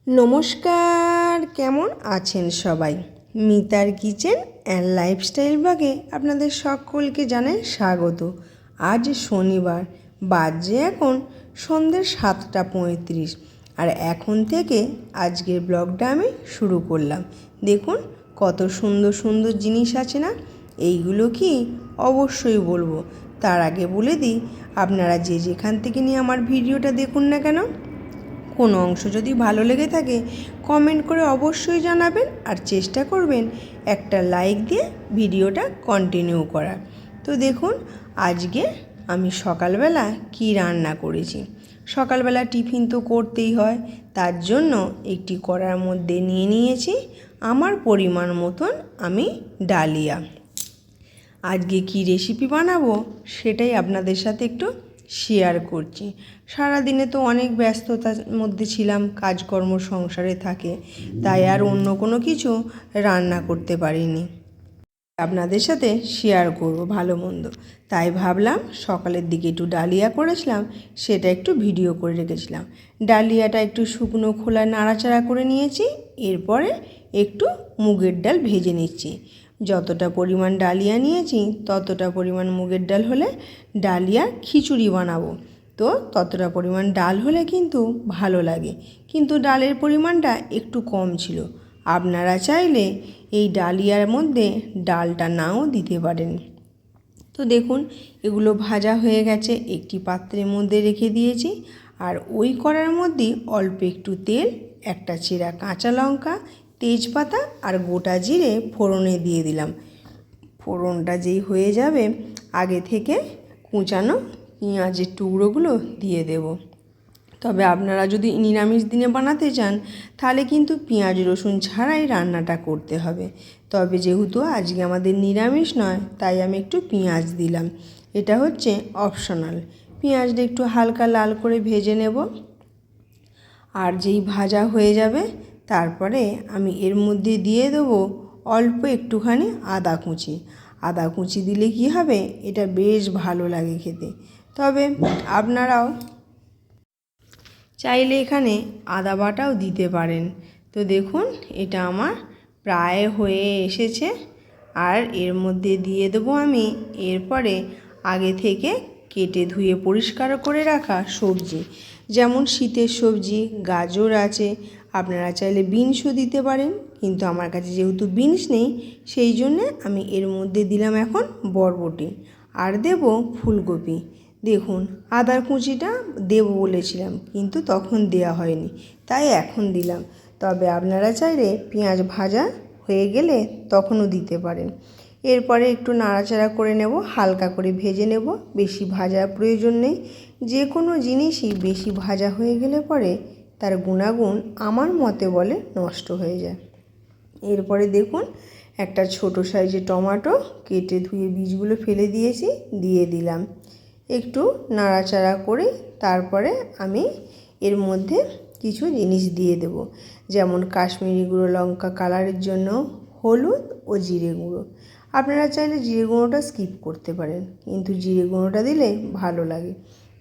নমস্কার, কেমন আছেন সবাই? মিতার কিচেন অ্যান্ড লাইফস্টাইল ব্লগে আপনাদের সকলকে জানাই স্বাগত। আজ শনিবার, বাজে এখন সন্ধ্যে 7:35, আর এখন থেকে আজকের ব্লগটা আমি শুরু করলাম। দেখুন কত সুন্দর সুন্দর জিনিস আছে না? এইগুলো কি অবশ্যই বলবো। তার আগে বলে দিই, আপনারা যে যেখান থেকে নিয়ে আমার ভিডিওটা দেখুন না কেন, কোনো অংশ যদি ভালো লেগে থাকে কমেন্ট করে অবশ্যই জানাবেন, আর চেষ্টা করবেন একটা লাইক দিয়ে ভিডিওটা কন্টিনিউ করার। তো দেখুন আজকে আমি সকালবেলা কি রান্না করেছি। সকালবেলা টিফিন তো করতেই হয়, তার জন্য একটি কড়ার মধ্যে নিয়ে নিয়েছি আমার পরিমাণ মতন আমি ডালিয়া। আজকে কি রেসিপি বানাবো সেটাই আপনাদের সাথে একটু শেয়ার করছি। সারাদিনে তো অনেক ব্যস্ততার মধ্যে ছিলাম, কাজকর্ম সংসারে থাকে, তাই আর অন্য কোনো কিছু রান্না করতে পারিনি। আপনাদের সাথে শেয়ার করব ভালো মন্দ, তাই ভাবলাম সকালের দিকে একটু ডালিয়া করেছিলাম, সেটা একটু ভিডিও করে রেখেছিলাম। ডালিয়াটা একটু শুকনো খোলায় নাড়াচাড়া করে নিয়েছি, এরপরে একটু মুগের ডাল ভেজে নিচ্ছি। যতটা পরিমাণ ডালিয়া নিয়েছি ততটা পরিমাণ মুগের ডাল হলে ডালিয়ার খিচুড়ি বানাবো, তো ততটা পরিমাণ ডাল হলে কিন্তু ভালো লাগে, কিন্তু ডালের পরিমাণটা একটু কম ছিল। আপনারা চাইলে এই ডালিয়ার মধ্যে ডালটা নাও দিতে পারেন। তো দেখুন এগুলো ভাজা হয়ে গেছে, একটি পাত্রের মধ্যে রেখে দিয়েছি। আর ওই কড়ার মধ্যেই অল্প একটু তেল, একটা চেরা কাঁচা লঙ্কা, তেজপাতা আর গোটা জিরে ফোড়নে দিয়ে দিলাম। ফোড়নটা যেই হয়ে যাবে আগে থেকে কুচানো পেঁয়াজের টুকরোগুলো দিয়ে দেব। তবে আপনারা যদি নিরামিষ দিনে বানাতে চান তাহলে কিন্তু পেঁয়াজ রসুন ছাড়াই রান্নাটা করতে হবে। তবে যেহেতু আজকে আমাদের নিরামিষ নয়, তাই আমি একটু পেঁয়াজ দিলাম। এটা হচ্ছে অপশনাল। পেঁয়াজটা একটু হালকা লাল করে ভেজে নেব। আর যেই ভাজা হয়ে যাবে তারপরে আমি এর মধ্যে দিয়ে দেবো অল্প একটুখানি আদা কুচি। আদা কুচি দিলে কি হবে, এটা বেশ ভালো লাগে খেতে। তবে আপনারাও চাইলে এখানে আদা বাটাও দিতে পারেন। তো দেখুন এটা আমার প্রায় হয়ে এসেছে, আর এর মধ্যে দিয়ে দেবো আমি এরপরে আগে থেকে কেটে ধুয়ে পরিষ্কার করে রাখা সবজি, যেমন শীতের সবজি গাজর আছে, আপনারা চাইলে বিনসও দিতে পারেন, কিন্তু আমার কাছে যেহেতু বিনস নেই সেই জন্যে আমি এর মধ্যে দিলাম এখন বরবটি, আর দেব ফুলকপি। দেখুন আদার কুচিটা দেব বলেছিলাম কিন্তু তখন দেয়া হয়নি, তাই এখন দিলাম। তবে আপনারা চাইলে পেঁয়াজ ভাজা হয়ে গেলে তখনও দিতে পারেন। এরপরে একটু নাড়াচাড়া করে নেব, হালকা করে ভেজে নেব, বেশি ভাজার প্রয়োজন নেই। যে কোনো জিনিসই বেশি ভাজা হয়ে গেলে পরে তার গুণাগুণ আমার মতে বলে নষ্ট হয়ে যায়। এরপরে দেখুন একটা ছোট সাইজের টমেটো কেটে ধুয়ে বীজগুলো ফেলে দিয়েছি, দিয়ে দিলাম। একটু নাড়াচাড়া করে তারপরে আমি এর মধ্যে কিছু জিনিস দিয়ে দেব, যেমন কাশ্মীরি গুঁড়ো লঙ্কা কালারের জন্য, হলুদ ও জিরে গুঁড়ো। আপনারা চাইলে জিরে গুঁড়োটা স্কিপ করতে পারেন, কিন্তু জিরে গুঁড়োটা দিলে ভালো লাগে।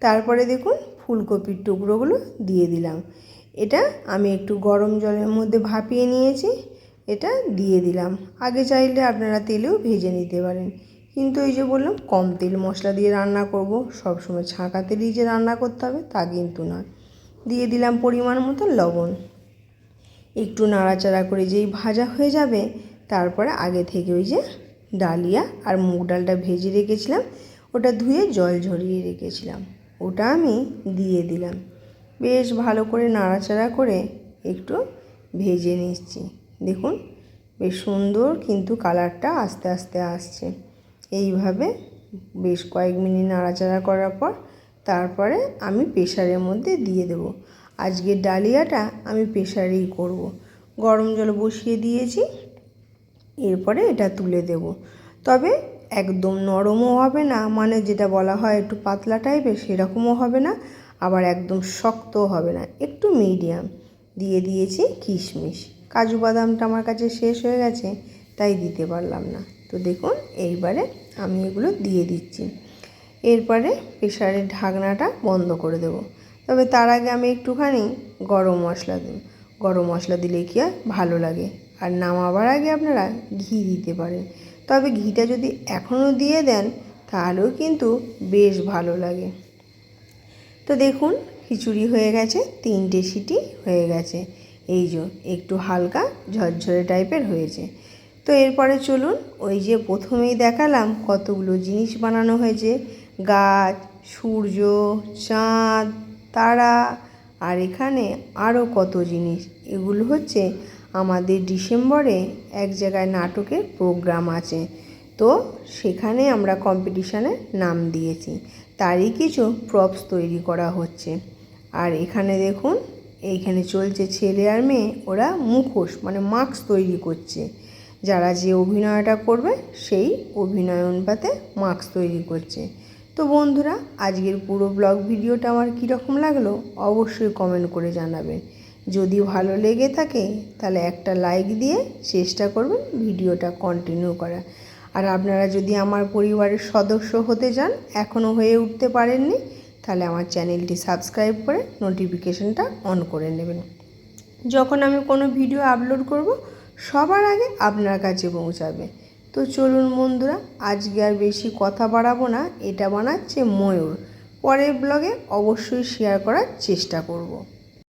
তারপরে দেখুন ফুলকপির টুকরোগুলো দিয়ে দিলাম। এটা আমি একটু গরম জলের মধ্যে ভাপিয়ে নিয়েছি, এটা দিয়ে দিলাম। আগে চাইলে আপনারা তেলেও ভেজে নিতে পারেন, কিন্তু এই যে বললাম কম তেল মশলা দিয়ে রান্না করব, সবসময় ছাঁকা তেলেই যে রান্না করতে হবে তা কিন্তু নয়। দিয়ে দিলাম পরিমাণ মতো লবণ। একটু নাড়াচাড়া করে যেই ভাজা হয়ে যাবে তারপরে আগে থেকে ওই যে ডালিয়া আর মুগ ডালটা ভেজে রেখেছিলাম, ওটা ধুয়ে জল ঝরিয়ে রেখেছিলাম, ওটা আমি দিয়ে দিলাম। বেশ ভালো করে নাড়াচাড়া করে একটু ভেজে নিচ্ছি। দেখুন বেশ সুন্দর কিন্তু কালারটা আস্তে আস্তে আসছে। এইভাবে বেশ কয়েক মিনিট নাড়াচাড়া করার পর তারপরে আমি প্রেসারের মধ্যে দিয়ে দেব। আজকের ডালিয়াটা আমি প্রেসারেই করব। গরম জল বসিয়ে দিয়েছি, এরপরে এটা তুলে দেব। তবে একদম নরমও হবে না, মানে যেটা বলা হয় একটু পাতলা টাইপের সেরকমও হবে না, আবার একদম শক্তও হবে না, একটু মিডিয়াম। দিয়ে দিয়েছি কিশমিশ। কাজু বাদামটা আমার কাছে শেষ হয়ে গেছে তাই দিতে পারলাম না। তো দেখুন এইবারে আমি এগুলো দিয়ে দিচ্ছি। এরপরে প্রেসারের ঢাকনাটা বন্ধ করে দেব। তবে তার আগে আমি একটুখানি গরম মশলা দেব। গরম মশলা দিলে কি হয় ভালো লাগে। আর নামাবার আগে আপনারা ঘি দিতে পারেন, তবে ঘিটা যদি এখনও দিয়ে দেন তাহলেও কিন্তু বেশ ভালো লাগে। তো দেখুন খিচুড়ি হয়ে গেছে, 3টে সিটি হয়ে গেছে, এই যে একটু হালকা ঝরঝরে টাইপের হয়েছে। তো এরপরে চলুন, ওই যে প্রথমেই দেখালাম কতগুলো জিনিস বানানো হয়েছে, গাছ, সূর্য, চাঁদ, তারা, আর এখানে আরও কত জিনিস। এগুলো হচ্ছে আমাদের ডিসেম্বরে এক জায়গায় নাটকের প্রোগ্রাম আছে, তো সেখানে আমরা কম্পিটিশানে নাম দিয়েছি, তারই কিছু প্রপস তৈরি করা হচ্ছে। আর এখানে দেখুন, এইখানে চলছে ছেলে আর মেয়ে, ওরা মুখোশ মানে মাস্ক তৈরি করছে। যারা যে অভিনয়টা করবে সেই অভিনয় অনুপাতে মাস্ক তৈরি করছে। তো বন্ধুরা, আজকের পুরো ব্লগ ভিডিওটা আমার কীরকম লাগলো অবশ্যই কমেন্ট করে জানাবেন। যদি ভালো লেগে থাকে তাহলে একটা লাইক দিয়ে চেষ্টা করবেন ভিডিওটা কন্টিনিউ করা। আর আপনারা যদি আমার পরিবারের সদস্য হতে চান, এখনও হয়ে উঠতে পারেননি, তাহলে আমার চ্যানেলটি সাবস্ক্রাইব করে নোটিফিকেশনটা অন করে নেবেন। যখন আমি কোনো ভিডিও আপলোড করব সবার আগে আপনার কাছে পৌঁছাবে। তো চলুন বন্ধুরা, আজকে আর বেশি কথা বাড়াবো না। এটা বানাচ্ছে ময়ূর, পরের ব্লগে অবশ্যই শেয়ার করার চেষ্টা করব।